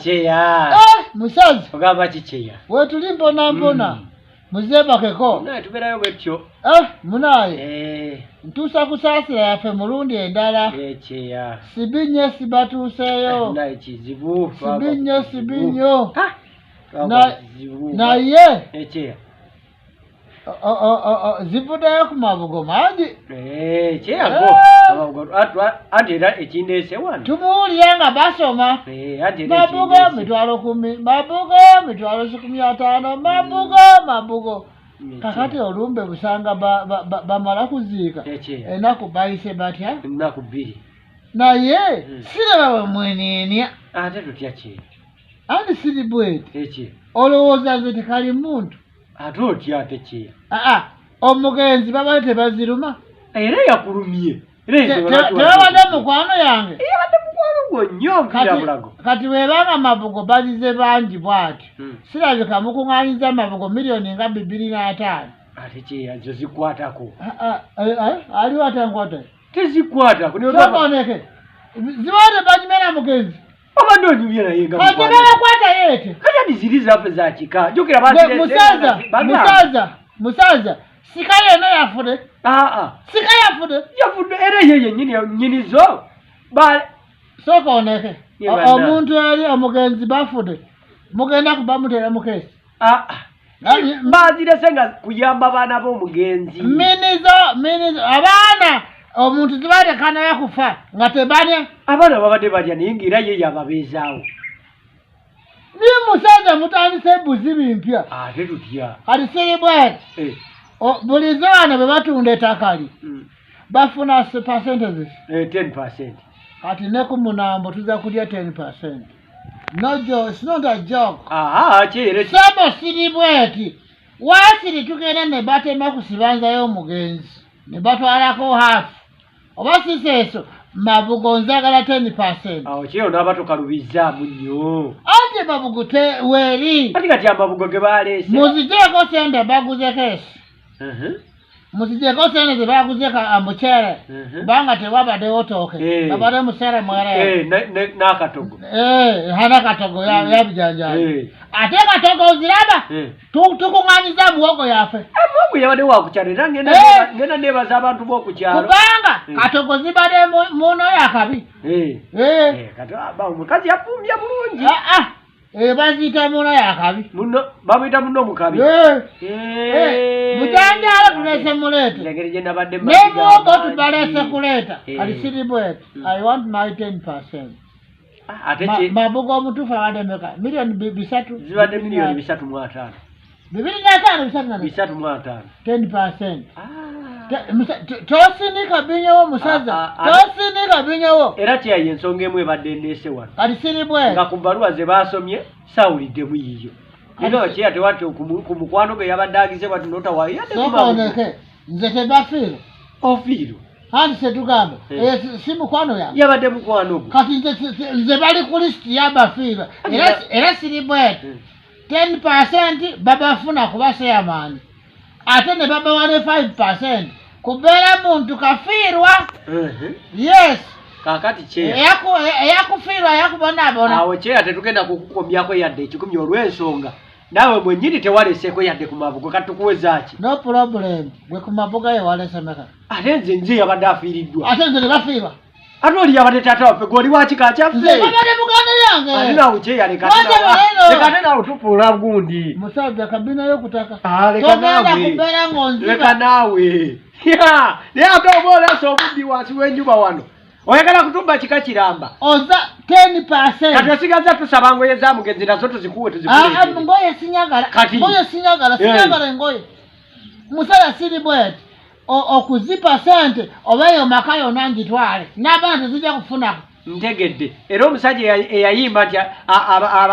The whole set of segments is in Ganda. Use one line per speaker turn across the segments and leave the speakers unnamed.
Cheya.
Musaza.
Ogamba chicheya.
Wetulimbo nambona. Muzeba keko.
Munaye tuberayo bwetyo.
Munaye. Ntusa kusasira yafe mulundi endala.
Cheya.
Sibinye sibatuseyo.
Munaye kizibu.
Sibinyo. Na ye.
Cheya.
Zivudayo ku Mabugo mangi.
Cheya go. Mabugo atera ekindese wano.
Tumuulira nga basoma.
Atera
Mabugo mitwalo 10, Mabugo mitwalo 15, Mabugo. Kakati olumbe busanga bamala kuziika. Enaku bayise batya?
Enaku 2.
Naye siraba mwenenya.
Ate tutya ki?
Andi siri bwete.
Eki.
Olowooza nze tekali muntu.
Ate otya ate ki?
Omugenzi babalete baziruma.
Era yakulumye.
Tewabadde mukwano yange.
Yabadde mukwano gwo nnyo mpira bulago.
Kati weebanga Mabugo bazize bangi bw'ati. Sirabika mukuŋŋaanyiza Mabugo miliyoni nga 205.
Ate ki yazo zikwatako?
Aliwo atankwata.
Tezikwatako.
Sokoneke. Zibaate banyumira mugenzi.
Abadde onyumye naye nga
mukwano. Kati babakwata yeete.
Kati ziri zaffe za kika. Jukira
Musaza. Sika yeno yafude. Sika yafude.
Yafude era yeye nyini zo.
Sokoneke. Omuntu yali omugenzi bafude. Mugenda kubamutera mukesi.
Bazire senga kuyamba baana b'omugenzi.
Minizo abaana omuntu zibade kana yakufa nga tebanya.
Abaana babadde balya naye ng'era ye yababeezaawo.
Ni musaza mutandise buzi bimpya.
Ate tutya.
Kati siri bwete. Buli zona bwe batunda ettakali. Bafuna percentages.
10%.
Kati ne ku Munambo tuza kulya 10%. No joke, it's not a joke.
Kiri.
Sabo siri bweti. Wasiri tugenda ne batema kusibanzayo omugenzi. Ne batwalako half. Oba siseeso Mabugo nzagala 10%.
Kiri n'abatukalubizaamu nnyo.
Ate Mabugo weeri.
Kati Mabugo ge baleese.
Muzigyeko sente baguze kesi. Muzigyeko sente ze baguze muceere. Banga tewabaddewo tooke. Babadde muceere mwere.
N'akatogo.
Hana katogo yabijanjaabi. Ate katogo oziraba? Tukuŋŋaanyiza muwogo yaffe.
Muwogo yabadde wakukyalo era ngenda neebaza abantu b'okukyalo.
Kubanga katogo zibadde muno yakabi.
Omukazi yafumbye bulungi.
Baziyita muno yakabi.
Bamuyita muno mukabi.
Mujanjaalo tulese muleete. Ne muwogo tubaleese kuleeta. Kati siri bwete. I want my 10%. Mabugo omutuufu abadde meka? Miliyoni 3.
Zibadde miliyoni 3.5.
3.5. 10%. Tosindika binyowo musaza. Tosindika binyowo.
Era kyaye ensonga emu ebadde ndeese wano.
Kati siri bwete.
Nga ku bbaluwa ze baasomye sawuliddemu yiyo. Era kye ate wate ku mukwano gwe yabadde agize bati notawayo yadde
Sokoneke. Nze tebafiiro.
Ofiiro.
Handi setugamba. Si mukwano yange.
Yabadde mukwano gwe.
Kati nze bali ku lisiti y'abafiiro. Era siri bwete. 10% babafuna kuba chairman. Ate ne babawa ne 5%. Kubeera muntu kafiirwa. Yes.
Kakati kye.
Eyakufiirwa yakubonaabona.
Awo kye ate tugenda kukukombyako yadde 10 olw'ensonga. Nawe mwennyini tewaleseeko yadde ku Mabugo kati tukuwezaaki?
No problem. Gwe ku Mabugo ye walesemeka.
Ate nze yabadde afiiriddwa.
Ate nze ne bafiirwa.
Ate oli yabadde taata waffe gw'oli wa kika kyaffe.
Nze babadde muganda yange.
Ate naawe kye yaleka. Leka ate naawe tufuula gundi.
Musajja kabina y'okutaka.
Leka naawe.
Togenda kubeera ng'onziba.
Leka naawe. Naye ate oba oleese obuddi wansi w'enjuba wano. Oyagala kutumba kika kiramba.
Oza 10%.
Kati osigaza tusaba ngoye za mugenzi nazo tuzikuwe tuzikuwe.
Ngoye sinyagala. Ngoye sinyagala engoye. Musala siri bwete. Okuzipa sente obeyo maka yonna ngitwale. N'abaana tezijja kufunako.
Ntegedde. Era omusajja eyayimba nti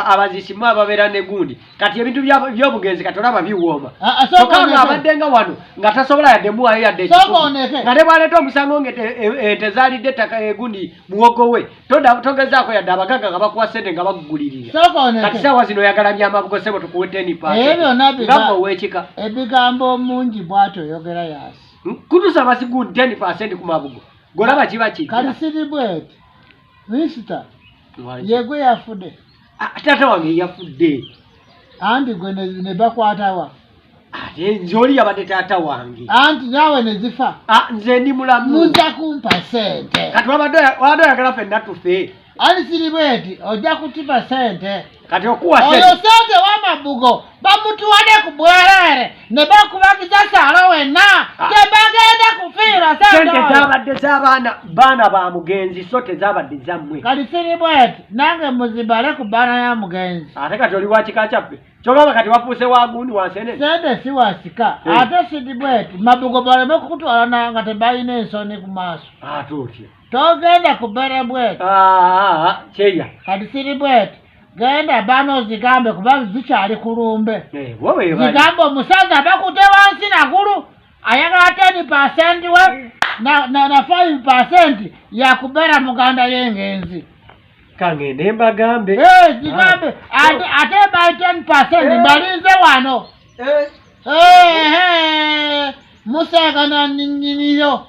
abazisimu ababeera ne gundi. Kati ebintu by'obugenzi kati olaba biwooma. Kyokka abadde nga wano nga tasobola yadde muwayo yadde ekikumi. Nga ne bw'aleeta omusango ng'ente zaalidde ettaka egundi muwogo we. Togezaako yadde abagagga nga bakuwa ssente nga bagugulirira. Kati saawa zino oyagala by'Amabugo ssebo tukuwe 10%. Nga ow'ekika.
Ebigambo mungi bw'atyo oyogera yaasi.
Kutusaba sigundi 10% ku Mabugo. Golaba kiba kijja.
Kati siri bwete. Mister yegwe yafudde
taata wange yafudde
anti gwe ne bakwatawa
ate nze oli yabadde taata wange
anti naawe ne zifa
nze ndi mulamu
muza kumpa ssente
kati wabadde oyagala ffenna tufe
ali siri bweti ojja kutipa ssente
kati okuwa
oyo ssente wa Mabugo bamutuwadde ku bwereere ne bakubagiza salo wenna tebagenda kufiirwa
ssente zabadde z'abaana ba mugenzi so tezabadde zammwe
kati siri bweti nange muzibale ku baana ya mugenzi
ate kati oli wa kika kyaffe kyogamba kati wafuuse wagundi wansenene
ssente si wasika ate siri bweti Mabugo baleme kukutwala nga tebalina ensoni ku maaso
ate otya
togenda kubere bweti
kyeya
kati siri bweti genda bano zigambe kuba zikyali kulumbe zigambe omusaza bakute wansi nagulu ayagala 10% we na 5% yakubera muganda yengenzi
kangende mbagambe
zigambe ate by 10% balinze wano musega na nyinyiyo